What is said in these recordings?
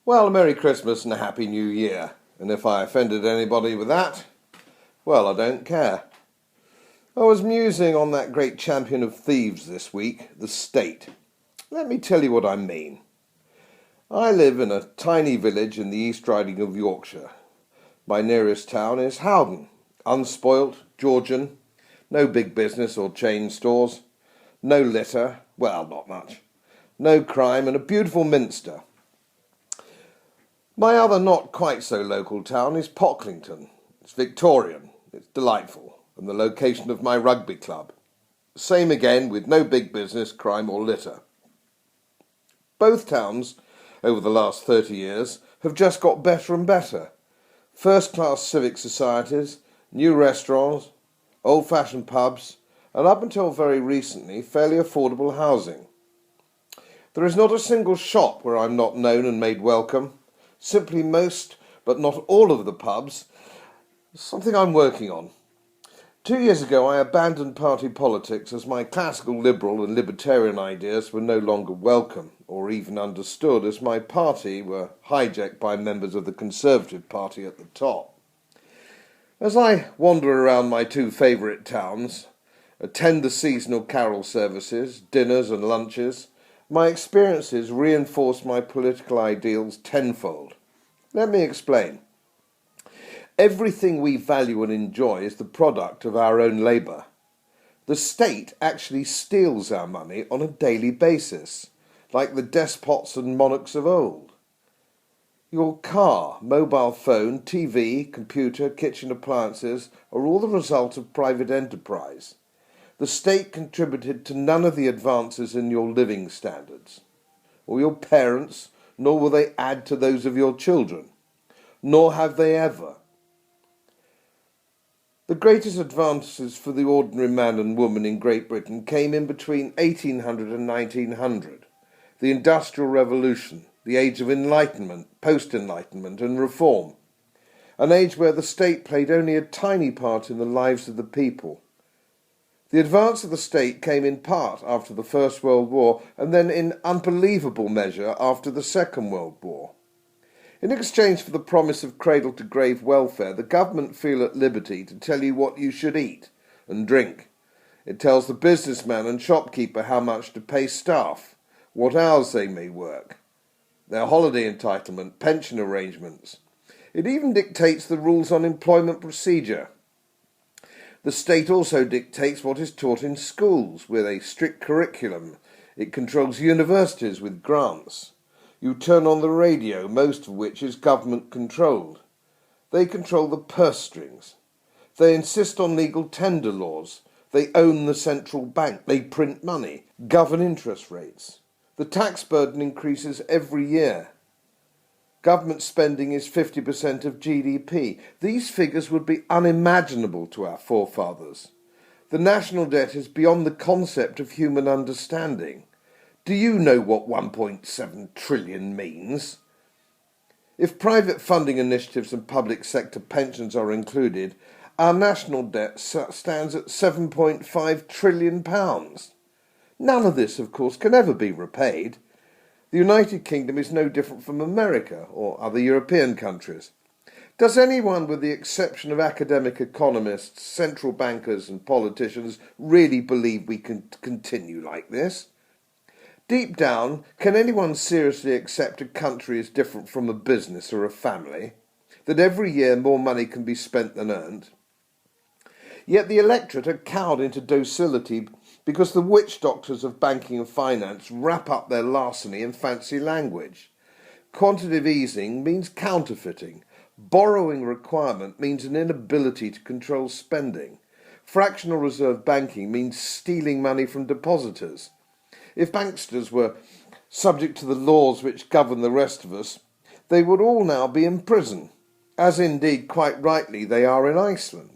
Well, a Merry Christmas and a Happy New Year. And if I offended anybody with that, well, I don't care. I was musing on that great champion of thieves this week, the state. Let me tell you what I mean. I live in a tiny village in the East Riding of Yorkshire. My nearest town is Howden, unspoilt, Georgian, no big business or chain stores, no litter, well, not much, no crime, and a beautiful minster. My other not quite so local town is Pocklington. It's Victorian, it's delightful, and the location of my rugby club. Same again with no big business, crime or litter. Both towns, over the last 30 years, have just got better and better. First-class civic societies, new restaurants, old-fashioned pubs, and up until very recently, fairly affordable housing. There is not a single shop where I'm not known and made welcome. Simply most, but not all of the pubs, something I'm working on. 2 years ago I abandoned party politics as my classical liberal and libertarian ideas were no longer welcome or even understood, as my party were hijacked by members of the Conservative Party at the top. As I wander around my two favourite towns, attend the seasonal carol services, dinners and lunches, my experiences reinforce my political ideals tenfold. Let me explain. Everything we value and enjoy is the product of our own labour. The state actually steals our money on a daily basis, like the despots and monarchs of old. Your car, mobile phone, TV, computer, kitchen appliances are all the result of private enterprise. The state contributed to none of the advances in your living standards, or your parents, nor will they add to those of your children, nor have they ever. The greatest advances for the ordinary man and woman in Great Britain came in between 1800 and 1900, the Industrial Revolution, the age of Enlightenment, post-Enlightenment and Reform, an age where the state played only a tiny part in the lives of the people. The advance of the state came in part after the First World War and then in unbelievable measure after the Second World War. In exchange for the promise of cradle-to-grave welfare, the government feel at liberty to tell you what you should eat and drink. It tells the businessman and shopkeeper how much to pay staff, what hours they may work, their holiday entitlement, pension arrangements. It even dictates the rules on employment procedure. The state also dictates what is taught in schools with a strict curriculum. It controls universities with grants. You turn on the radio, most of which is government-controlled. They control the purse strings. They insist on legal tender laws. They own the central bank. They print money, govern interest rates. The tax burden increases every year. Government spending is 50% of GDP. These figures would be unimaginable to our forefathers. The national debt is beyond the concept of human understanding. Do you know what 1.7 trillion means? If private funding initiatives and public sector pensions are included, our national debt stands at £7.5 trillion. None of this, of course, can ever be repaid. The United Kingdom is no different from America or other European countries. Does anyone, with the exception of academic economists, central bankers and politicians, really believe we can continue like this? Deep down, can anyone seriously accept a country as different from a business or a family? That every year more money can be spent than earned? Yet the electorate are cowed into docility because the witch doctors of banking and finance wrap up their larceny in fancy language. Quantitative easing means counterfeiting. Borrowing requirement means an inability to control spending. Fractional reserve banking means stealing money from depositors. If banksters were subject to the laws which govern the rest of us, they would all now be in prison, as indeed quite rightly they are in Iceland.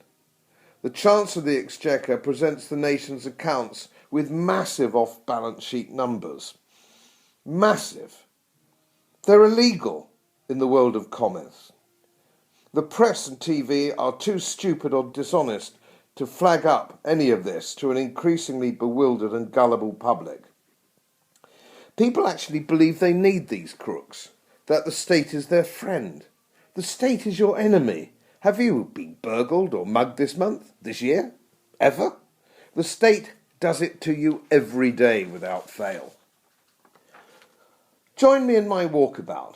The Chancellor of the Exchequer presents the nation's accounts with massive off-balance sheet numbers. Massive. They're illegal in the world of commerce. The press and TV are too stupid or dishonest to flag up any of this to an increasingly bewildered and gullible public. People actually believe they need these crooks. that the state is their friend. The state is your enemy. Have you been burgled or mugged this month, this year, ever? The state does it to you every day without fail. Join me in my walkabout.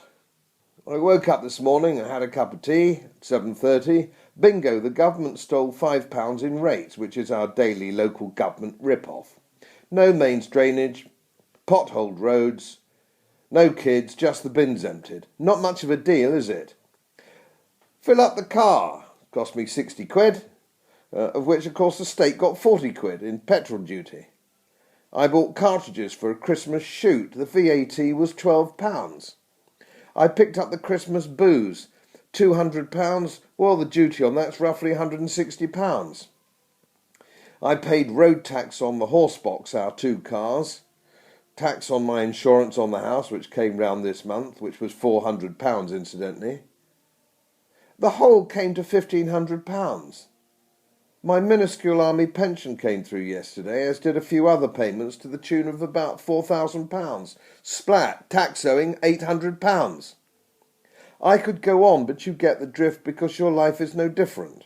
I woke up this morning and had a cup of tea at 7:30. Bingo, the government stole £5 in rates, which is our daily local government rip-off. No mains drainage, potholed roads, no kids, just the bins emptied. Not much of a deal, is it? Fill up the car. Cost me 60 quid, of which, of course, the state got 40 quid in petrol duty. I bought cartridges for a Christmas shoot. The VAT was £12. I picked up the Christmas booze, £200. Well, the duty on that's roughly £160. I paid road tax on the horse box, our 2 cars, tax on my insurance on the house, which came round this month, which was £400, incidentally. The whole came to £1,500. My minuscule army pension came through yesterday, as did a few other payments to the tune of about £4,000. Splat, tax owing £800. I could go on, but you get the drift because your life is no different.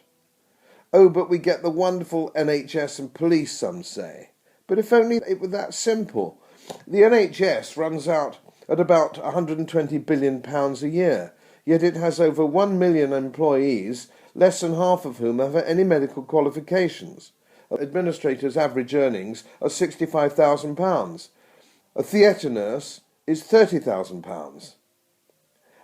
Oh, but we get the wonderful NHS and police, some say. But if only it were that simple. The NHS runs out at about £120 billion a year, yet it has over 1 million employees, less than half of whom have any medical qualifications. Administrators' average earnings are £65,000. A theatre nurse is £30,000.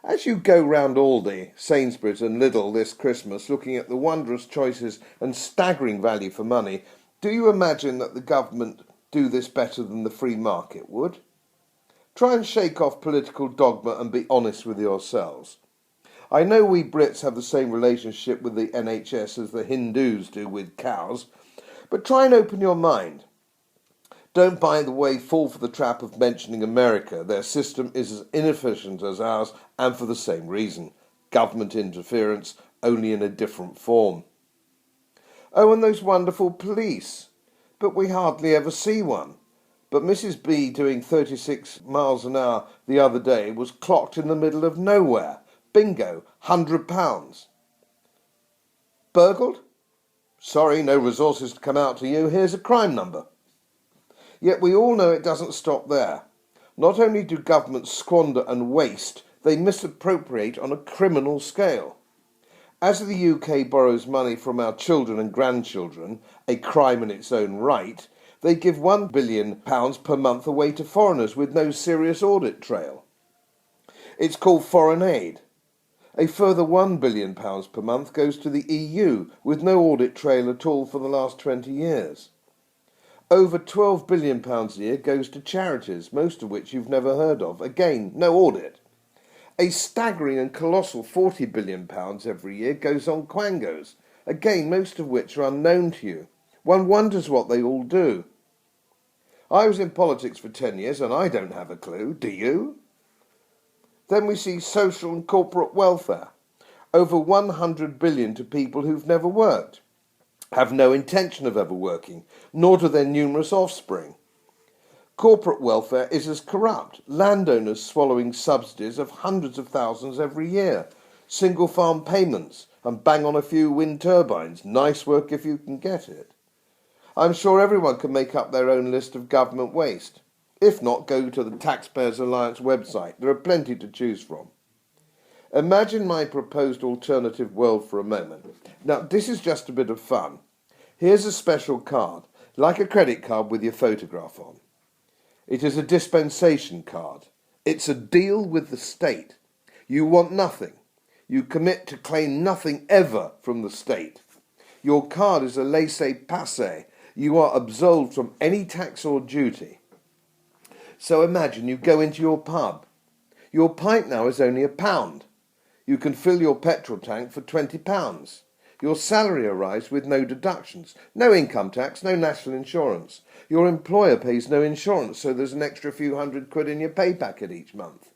As you go round Aldi, Sainsbury's and Lidl this Christmas looking at the wondrous choices and staggering value for money, do you imagine that the government do this better than the free market would? Try and shake off political dogma and be honest with yourselves. I know we Brits have the same relationship with the NHS as the Hindus do with cows, but try and open your mind. Don't, by the way, fall for the trap of mentioning America. Their system is as inefficient as ours, and for the same reason. Government interference, only in a different form. Oh, and those wonderful police. But we hardly ever see one. But Mrs. B, doing 36 miles an hour the other day, was clocked in the middle of nowhere. Bingo, £100. Burgled? Sorry, no resources to come out to you. Here's a crime number. Yet we all know it doesn't stop there. Not only do governments squander and waste, they misappropriate on a criminal scale. As the UK borrows money from our children and grandchildren, a crime in its own right, they give £1 billion per month away to foreigners with no serious audit trail. It's called foreign aid. A further £1 billion per month goes to the EU with no audit trail at all for the last 20 years. Over £12 billion a year goes to charities, most of which you've never heard of. Again, no audit. A staggering and colossal £40 billion every year goes on quangos. Again, most of which are unknown to you. One wonders what they all do. I was in politics for 10 years and I don't have a clue. Do you? Then we see social and corporate welfare. Over 100 billion to people who've never worked, have no intention of ever working, nor do their numerous offspring. Corporate welfare is as corrupt, landowners swallowing subsidies of hundreds of thousands every year, single farm payments, and bang on a few wind turbines. Nice work if you can get it. I'm sure everyone can make up their own list of government waste. If not, go to the Taxpayers Alliance website. There are plenty to choose from. Imagine my proposed alternative world for a moment. Now, this is just a bit of fun. Here's a special card, like a credit card with your photograph on. It is a dispensation card. It's a deal with the state. You want nothing. You commit to claim nothing ever from the state. Your card is a laissez-passer. You are absolved from any tax or duty. So imagine you go into your pub. Your pint now is only £1. You can fill your petrol tank for £20. Your salary arrives with no deductions, no income tax, no national insurance. Your employer pays no insurance, so there's an extra few £100 in your pay packet each month.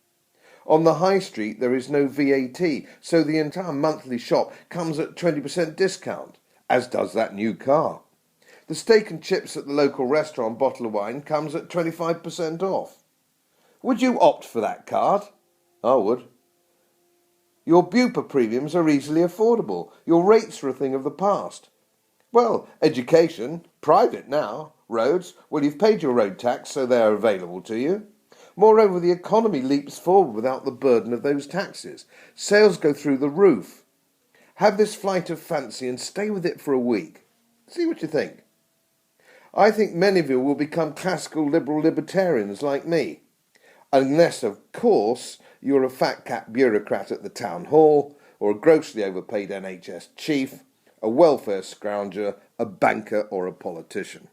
On the high street there is no VAT, so the entire monthly shop comes at 20% discount, as does that new car. The steak and chips at the local restaurant bottle of wine comes at 25% off. Would you opt for that card? I would. Your BUPA premiums are easily affordable. Your rates are a thing of the past. Well, education, private now. Roads, well, you've paid your road tax, so they are available to you. Moreover, the economy leaps forward without the burden of those taxes. Sales go through the roof. Have this flight of fancy and stay with it for a week. See what you think. I think many of you will become classical liberal libertarians like me. Unless, of course, you're a fat-cat bureaucrat at the town hall, or a grossly overpaid NHS chief, a welfare scrounger, a banker or a politician.